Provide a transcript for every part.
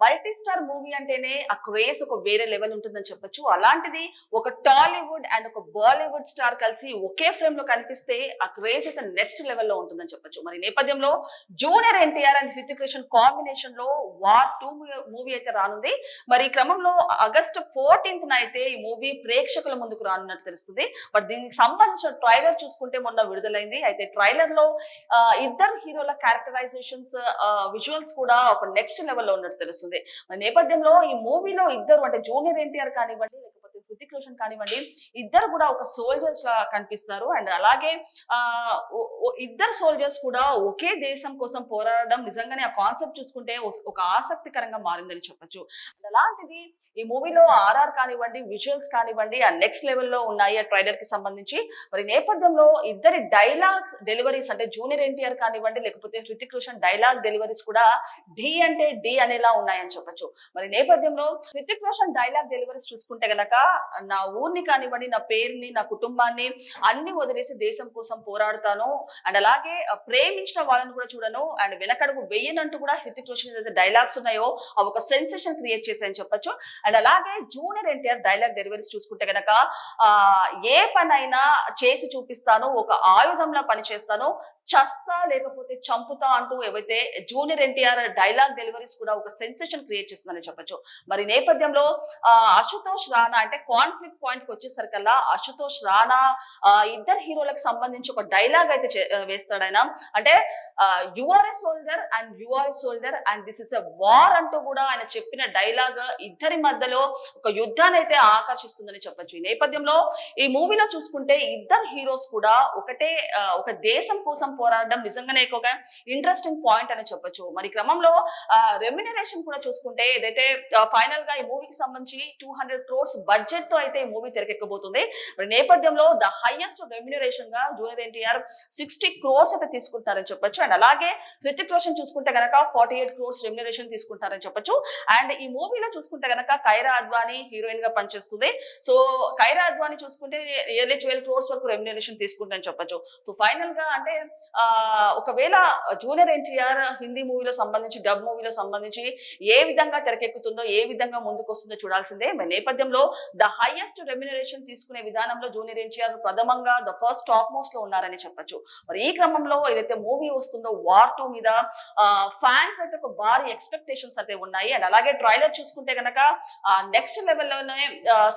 Multi star movie అంటేనే ఆ craze ఒక వేరే లెవెల్ ఉంటుందని చెప్పొచ్చు. అలాంటిది ఒక టాలీవుడ్ అండ్ ఒక బాలీవుడ్ స్టార్ కలిసి ఒకే ఫ్రేమ్ లో కనిపిస్తే ఆ క్రేజ్ అయితే నెక్స్ట్ లెవెల్లో ఉంటుందని చెప్పొచ్చు. మరి నేపథ్యంలో junior NTR and Hrithik Roshan combination లో వార్ 2 మూవీ అయితే రానుంది. మరి ఈ క్రమంలో ఆగస్టు 14th అయితే ఈ మూవీ ప్రేక్షకుల ముందుకు రానున్నట్టు తెలుస్తుంది. బట్ దీనికి సంబంధించిన ట్రైలర్ చూసుకుంటే మొన్న విడుదలైంది. అయితే ట్రైలర్ లో ఇద్దరు హీరోల క్యారెక్టరైజేషన్స్, విజువల్స్ కూడా ఒక నెక్స్ట్ లెవెల్లో ఉన్నట్టు తెలుస్తుంది. మరి నేపథ్యంలో ఈ మూవీలో ఇద్దరు అంటే జూనియర్ ఎన్టీఆర్ కానివ్వండి, లేకపోతే హృతిక్ రోషన్ కానివ్వండి, ఇద్దరు కూడా ఒక సోల్జర్స్ లా కనిపిస్తారు. అండ్ అలాగే ఆ ఇద్దరు సోల్జర్స్ కూడా ఒకే దేశం కోసం పోరాడడం నిజంగానే ఆ కాన్సెప్ట్ చూసుకుంటే ఒక ఆసక్తికరంగా మారిందని చెప్పొచ్చు. అండ్ అలాంటిది ఈ మూవీలో ఆర్ఆర్ కానివ్వండి, విజువల్స్ కానివ్వండి ఆ నెక్స్ట్ లెవెల్లో ఉన్నాయి ఆ ట్రైలర్ కి సంబంధించి. మరి నేపథ్యంలో ఇద్దరి డైలాగ్ డెలివరీస్ అంటే జూనియర్ ఎన్టీఆర్ కానివ్వండి, లేకపోతే హృతిక్ రోషన్ డైలాగ్ డెలివరీస్ కూడా ఢీ అంటే ఢీ అనేలా ఉన్నాయని చెప్పొచ్చు. మరి నేపథ్యంలో హృతిక్ రోషన్ డైలాగ్ డెలివరీస్ చూసుకుంటే గనక, నా ఊరిని కానివ్వండి, నా పేరుని, నా కుటుంబాన్ని అన్ని వదిలేసి దేశం కోసం పోరాడుతాను, అండ్ అలాగే ప్రేమించిన వాళ్ళని కూడా చూడను, అండ్ వెనకడుగు వెయ్యనంటూ కూడా హృతిక్ రోషన్ ఏదైతే డైలాగ్స్ ఉన్నాయో అవి ఒక సెన్సేషన్ క్రియేట్ చేశాయని చెప్పొచ్చు. అండ్ అలాగే జూనియర్ ఎన్టీఆర్ డైలాగ్ డెలివరీస్ చూసుకుంటే గనక, ఏ పనైనా చేసి చూపిస్తాను, ఒక ఆయుధంలా పని చేస్తాను, చస్తా లేకపోతే చంపుతా అంటూ ఏవైతే జూనియర్ ఎన్టీఆర్ డైలాగ్ డెలివరీస్ కూడా ఒక సెన్సేషన్ క్రియేట్ చేస్తుందని చెప్పొచ్చు. మరి నేపథ్యంలో అశుతోష్ రాణా అంటే కాన్ఫ్లిక్ట్ పాయింట్ కి వచ్చేసరికల్లా అశుతోష్ రాణా ఇద్దరు హీరోలకు సంబంధించి ఒక డైలాగ్ అయితే వేస్తాడు ఆయన. అంటే you are a soldier and you are a soldier and this is a war అంటూ కూడా ఆయన చెప్పిన డైలాగ్ ఇద్దరి మధ్యలో ఒక యుద్ధాన్ని అయితే ఆకర్షిస్తుందని చెప్పొచ్చు. ఈ నేపథ్యంలో ఈ మూవీలో చూసుకుంటే ఇద్దరు హీరోస్ కూడా ఒక దేశం కోసం పోరాడడం నిజంగానే ఒక ఇంట్రెస్టింగ్ పాయింట్ అని చెప్పొచ్చు. మరి క్రమంలో రెమ్యునరేషన్ కూడా చూసుకుంటే ఏదైతే ఫైనల్ గా ఈ మూవీకి సంబంధించి 200 crores బడ్జెట్ తో అయితే ఈ మూవీ తెరకెక్కబోతుంది. మరి నేపథ్యంలో ద హైయెస్ట్ రెమ్యునరేషన్ గా జూనియర్ ఎన్టీఆర్ 60 crores అయితే తీసుకుంటారని చెప్పొచ్చు. అండ్ అలాగే హృతిక్ రోషన్ చూసుకుంటే గనక 48 crores రెమ్యునరేషన్ తీసుకుంటారని చెప్పొచ్చు. అండ్ ఈ మూవీలో చూసుకుంటే గనక కైరా అద్వానీ హీరోయిన్ గా పనిచేస్తుంది. సో కైరా అద్వానీ చూసుకుంటే నియర్లీ 12 crores వరకు రెమ్యునరేషన్ తీసుకుంటారని చెప్పొచ్చు. సో ఫైనల్ గా అంటే ఒకవేళ జూనియర్ ఎన్టీఆర్ హిందీ మూవీలో సంబంధించి, డబ్ మూవీలో సంబంధించి ఏ విధంగా తెరకెక్కుతుందో, ఏ విధంగా ముందుకు వస్తుందో చూడాల్సిందే. మరి నేపథ్యంలో ద హైయెస్ట్ రెమ్యునరేషన్ తీసుకునే విధానంలో జూనియర్ ఎన్టీఆర్ ప్రథమంగా ద ఫస్ట్ టాప్ మోస్ట్ లో ఉన్నారని చెప్పొచ్చు. మరి ఈ క్రమంలో ఏదైతే మూవీ వస్తుందో వార్ 2 మీద ఫ్యాన్స్ అయితే ఒక భారీ ఎక్స్పెక్టేషన్స్ అయితే ఉన్నాయి. అండ్ అలాగే ట్రైలర్ చూసుకుంటే గనక నెక్స్ట్ లెవెల్లోనే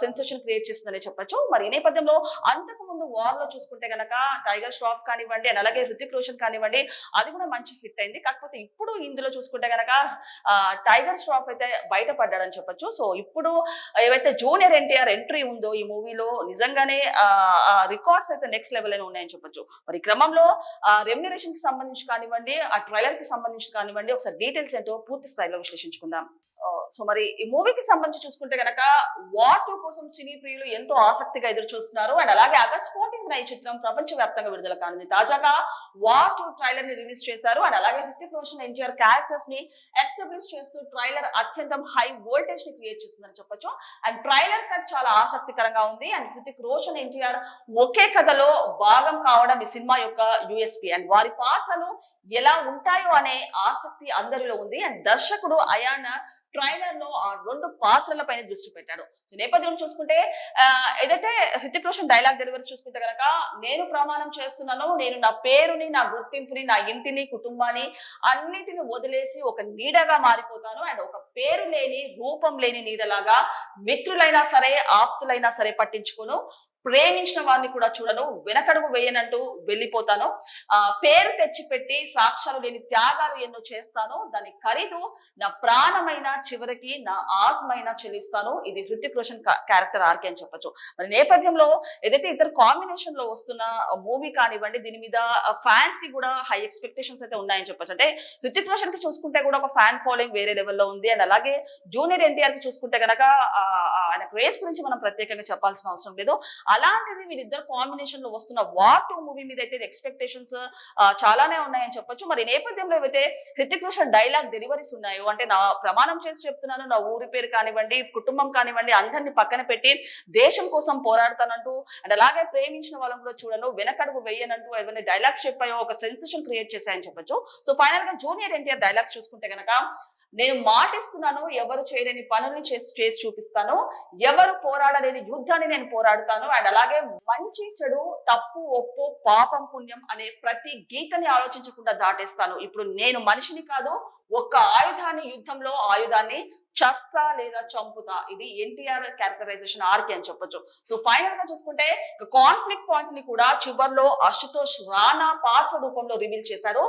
సెన్సేషన్ క్రియేట్ చేస్తుందని చెప్పొచ్చు. మరి ఈ నేపథ్యంలో అంతకు ముందు వార్ లో చూసుకుంటే గనక టైగర్ ష్రాఫ్ కానివ్వండి, అండ్ అలాగే హృతిక్ రోషన్ కానివ్వండి, అది కూడా మంచి హిట్ అయింది. కాకపోతే ఇప్పుడు ఇందులో చూసుకుంటే గనక టైగర్ ష్రాఫ్ అయితే బయటపడ్డాడని చెప్పొచ్చు. సో ఇప్పుడు ఏవైతే జూనియర్ ఎన్టీఆర్ ఎంట్రీ ఉందో ఈ మూవీలో నిజంగానే రికార్డ్స్ అయితే నెక్స్ట్ లెవెల్ అయినా ఉన్నాయని చెప్పొచ్చు. మరి క్రమంలో రెమ్యునరేషన్ కి సంబంధించి కానివ్వండి, ఆ ట్రైలర్ కి సంబంధించి కానివ్వండి, ఒకసారి డీటెయిల్స్ ఏంటో పూర్తి స్థాయిలో విశ్లేషించుకుందాం. సో మరి ఈ మూవీకి సంబంధించి చూసుకుంటే గనక వార్ 2 కోసం సినీ ప్రియులు ఎంతో ఆసక్తిగా ఎదురు చూస్తున్నారు. అండ్ అలాగే ఆగస్ట్ 14th ఈ చిత్రం ప్రపంచ వ్యాప్తంగా విడుదల కానుంది. తాజాగా వార్ 2 ట్రైలర్ ని రిలీజ్ చేశారు. అండ్ అలాగే హృతిక్ రోషన్ ఎన్టీఆర్ క్యారెక్టర్స్ ని ఎస్టాబ్లిష్ చేస్తూ ట్రైలర్ అత్యంతం హై వోల్టేజ్ ని క్రియేట్ చేస్తుందని చెప్పొచ్చు. అండ్ ట్రైలర్ కట్ చాలా ఆసక్తికరంగా ఉంది. అండ్ హృతిక్ రోషన్ ఎన్టీఆర్ ఒకే కథలో భాగం కావడం ఈ సినిమా యొక్క యూఎస్పీ. అండ్ వారి పాత్రలు ఎలా ఉంటాయో అనే ఆసక్తి అందరిలో ఉంది. అండ్ దర్శకుడు అయాన్ ట్రైలర్ లో ఆ 2 పాత్రల పైన దృష్టి పెట్టాడు. నేపథ్యంలో చూసుకుంటే ఏదైతే హృతిక్ రోషన్ డైలాగ్ డెలివరీస్ చూసుకుంటే కనుక, నేను ప్రమాణం చేస్తున్నాను, నేను నా పేరుని, నా గుర్తింపుని, నా ఇంటిని, కుటుంబాన్ని అన్నిటిని వదిలేసి ఒక నీడగా మారిపోతాను. అండ్ ఒక పేరు లేని, రూపం లేని నీడలాగా మిత్రులైనా సరే, ఆప్తులైనా సరే పట్టించుకోను, ప్రేమించిన వారిని కూడా చూడను, వెనకడుగు వేయనంటూ వెళ్ళిపోతాను, పేరు తెచ్చిపెట్టి సాక్ష్యాలు లేని త్యాగాలు ఎన్నో చేస్తాను, దాని ఖరీదు నా ప్రాణమైన, చివరికి నా ఆత్మైనా చెల్లిస్తాను. ఇది హృతిక్ రోషన్ క్యారెక్టర్ ఆర్కే అని చెప్పొచ్చు. మరి నేపథ్యంలో ఏదైతే ఇద్దరు కాంబినేషన్ లో వస్తున్న మూవీ కానివ్వండి, దీని మీద ఫ్యాన్స్ కి కూడా హై ఎక్స్పెక్టేషన్స్ అయితే ఉన్నాయని చెప్పొచ్చు. అంటే హృతిక్ రోషన్ కి చూసుకుంటే కూడా ఒక ఫ్యాన్ ఫాలోయింగ్ వేరే లెవెల్లో ఉంది. అండ్ అలాగే జూనియర్ ఎన్టీఆర్ కి చూసుకుంటే కనుక ఆయన క్రేజ్ గురించి మనం ప్రత్యేకంగా చెప్పాల్సిన అవసరం లేదు. అలాంటిది వీరిద్దరు కాంబినేషన్ లో వస్తున్న వార్ 2 మూవీ మీద అయితే ఎక్స్పెక్టేషన్స్ చాలానే ఉన్నాయని చెప్పొచ్చు. మరి నేపథ్యంలో ఏవైతే హృతిక్ రోషన్ డైలాగ్ డెలివరీస్ ఉన్నాయో, అంటే నా ప్రమాణం చేసి చెప్తున్నాను, నా ఊరి పేరు కానివ్వండి, కుటుంబం కానివ్వండి, అందరినీ పక్కన పెట్టి దేశం కోసం పోరాడతానంటూ, అండ్ అలాగే ప్రేమించిన వాళ్ళని కూడా చూడను, వెనకడుగు వెయ్యనంటూ ఏవైనా డైలాగ్స్ చెప్పాయో ఒక సెన్సేషన్ క్రియేట్ చేశాయని చెప్పొచ్చు. సో ఫైనల్ గా జూనియర్ ఎన్టీఆర్ డైలాగ్స్ చూసుకుంటే గనక, నేను మాటిస్తున్నాను, ఎవరు చేయలేని పనుల్ని చేసి చూపిస్తాను, ఎవరు పోరాడలేని యుద్ధాన్ని నేను పోరాడుతాను. అండ్ అలాగే మంచి చెడు, తప్పు ఒప్పు, పాపం పుణ్యం అనే ప్రతి గీతని ఆలోచించకుండా దాటేస్తాను. ఇప్పుడు నేను మనిషిని కాదు, ఒక్క ఆయుధాన్ని, యుద్ధంలో ఆయుధాన్ని చస్తా లేదా చంపుతా. ఇది ఎన్టీఆర్ క్యారెక్టరైజేషన్ ఆర్కి అని చెప్పొచ్చు. సో ఫైనల్ గా చూసుకుంటే కాన్ఫ్లిక్ట్ పాయింట్ ని కూడా చివర్లో అశుతోష్ రాణా పాత్ర రూపంలో రివీల్ చేశారు.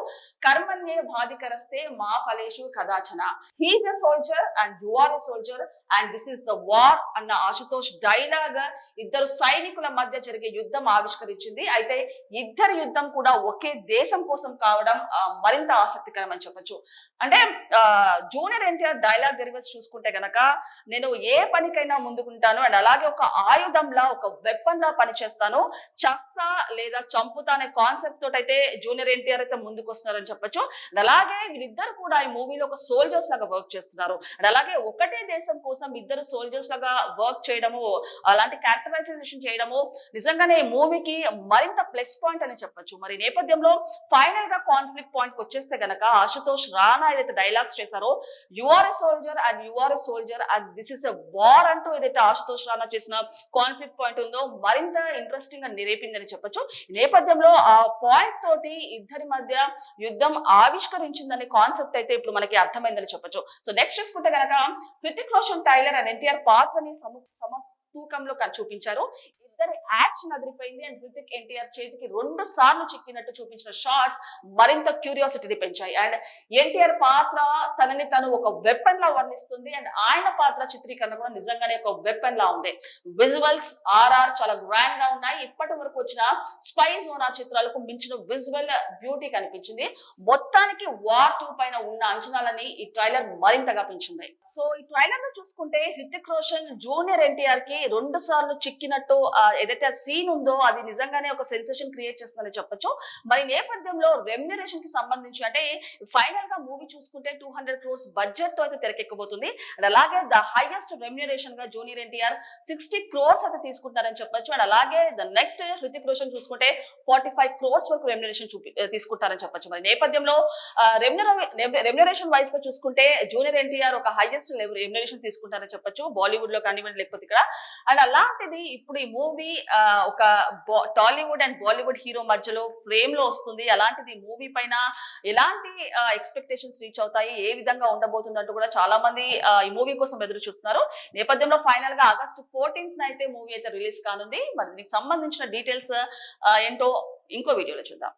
కర్మణ్యే బాధికరస్తే మా ఫలేషు కదాచన. He is a soldier and you are a soldier and this is the war అన్న అశుతోష్ డైలాగ్ ఇద్దరు సైనికుల మధ్య జరిగే యుద్ధం ఆవిష్కరించింది. అయితే ఇద్దరి యుద్ధం కూడా ఒకే దేశం కోసం కావడం మరింత ఆసక్తికరం అని చెప్పొచ్చు. అంటే జూనియర్ ఎన్టీఆర్ డైలాగ్ డెలివరీస్ చూసుకుంటే గనక, నేను ఏ పనికైనా ముందుకుంటాను అండ్ అలాగే ఒక ఆయుధంలా, ఒక వెపన్ లా పనిచేస్తాను, చస్తా లేదా చంపుతా అనే కాన్సెప్ట్ తోటి అయితే జూనియర్ ఎన్టీఆర్ అయితే ముందుకు వస్తున్నారని చెప్పొచ్చు. అండ్ అలాగే వీళ్ళిద్దరు కూడా ఈ మూవీలో ఒక సోల్జర్స్ లాగా వర్క్ చేస్తున్నారు. అండ్ అలాగే ఒకటే దేశం కోసం ఇద్దరు సోల్జర్స్ లాగా వర్క్ చేయడము, అలాంటి క్యారెక్టరైజేషన్ చేయడము నిజంగానే మూవీకి మరింత ప్లస్ పాయింట్ అని చెప్పొచ్చు. మరి నేపథ్యంలో ఫైనల్ గా కాన్ఫ్లిక్ట్ పాయింట్ వచ్చేస్తే గనక, ఆశుతోష్ రాణా ఏదైతే డైలాగ్స్ చేశారో, you are a soldier and you are a soldier and this is a war అంటూ ఏదైతే ఆశుతోష్ రాణా చేసిన కాన్ఫ్లిక్ట్ పాయింట్ ఉందో మరింత ఇంట్రెస్టింగ్ గా నిరేపిందని చెప్పొచ్చు. ఈ నేపథ్యంలో ఆ పాయింట్ తోటి ఇద్దరి మధ్య యుద్ధం ఆవిష్కరించిందనే కాన్సెప్ట్ అయితే ఇప్పుడు మనకి అర్థమైందని చెప్పొచ్చు. సో నెక్స్ట్ చూసుకుంటే గనక, హృతిక్ రోషన్, టైలర్ అండ్ ఎన్టీఆర్ పాత్రని సమతూకంలో చూపించారు. ఇద్దరి యాక్షన్ అదిరిపోయింది అండ్ హృతిక్ ఎన్టీఆర్ చేతికి 2 సార్లు చిక్కినట్టు చూపించిన షార్ట్స్ మరింత క్యూరియాసిటీని పెంచాయి. అండ్ ఎన్టీఆర్ పాత్ర తనని తను ఒక వెపన్ లా వర్ణిస్తుంది అండ్ ఆయన పాత్ర చిత్రీకరణ కూడా నిజంగానే ఒక వెపన్ లా ఉంది. విజువల్స్ చాలా గ్రాండ్ గా ఉన్నాయి. ఇప్పటి వరకు వచ్చిన స్పై జోనర్ చిత్రాలకు మించిన విజువల్ బ్యూటీ కనిపించింది. మొత్తానికి వార్ 2 పైన ఉన్న అంచనాలని ఈ ట్రైలర్ మరింతగా పెంచింది. సో ఈ ట్రైలర్ లో చూసుకుంటే హృతిక్ రోషన్ జూనియర్ ఎన్టీఆర్ కి 2 సార్లు చిక్కినట్టు ఏదైతే సీన్ ఉందో అది నిజంగానే ఒక సెన్సేషన్ క్రియేట్ చేస్తుందని చెప్పొచ్చు. మరి నేపథ్యంలో రెమ్యునరేషన్ కి సంబంధించి, అంటే ఫైనల్ గా మూవీ చూసుకుంటే 200 crores బడ్జెట్ తో అయితే తెరకెక్కబోతుంది. అండ్ అలాగే ద హైయెస్ట్ రెమ్యునరేషన్ గా జూనియర్ ఎన్టీఆర్ 60 crores అయితే తీసుకుంటారని చెప్పొచ్చు. అండ్ అలాగే ద నెక్స్ట్ హృతిక్ రోషన్ చూసుకుంటే 45 crores వరకు రెమ్యునరేషన్ తీసుకుంటారని చెప్పొచ్చు. మరి నేపథ్యంలో రెమ్యునరేషన్ వైజ్ గా చూసుకుంటే జూనియర్ ఎన్టీఆర్ ఒక హైయెస్ట్ రెమ్యునరేషన్ తీసుకుంటారని చెప్పొచ్చు, బాలీవుడ్ లో కానివ్వండి లేకపోతే ఇక్కడ. అండ్ అలాంటిది ఇప్పుడు ఈ మూవీ ఒక టాలీవుడ్ అండ్ బాలీవుడ్ హీరో మధ్యలో ఫ్రేమ్ లో వస్తుంది. అలాంటిది మూవీ పైన ఎలాంటి ఎక్స్పెక్టేషన్స్ రీచ్ అవుతాయి, ఏ విధంగా ఉండబోతుందంటూ కూడా చాలా మంది ఈ మూవీ కోసం ఎదురు చూస్తున్నారు. నేపథ్యంలో ఫైనల్ గా ఆగస్టు 14th అయితే మూవీ అయితే రిలీజ్ కానుంది. మరి దీనికి సంబంధించిన డీటెయిల్స్ ఏంటో ఇంకో వీడియోలో చూద్దాం.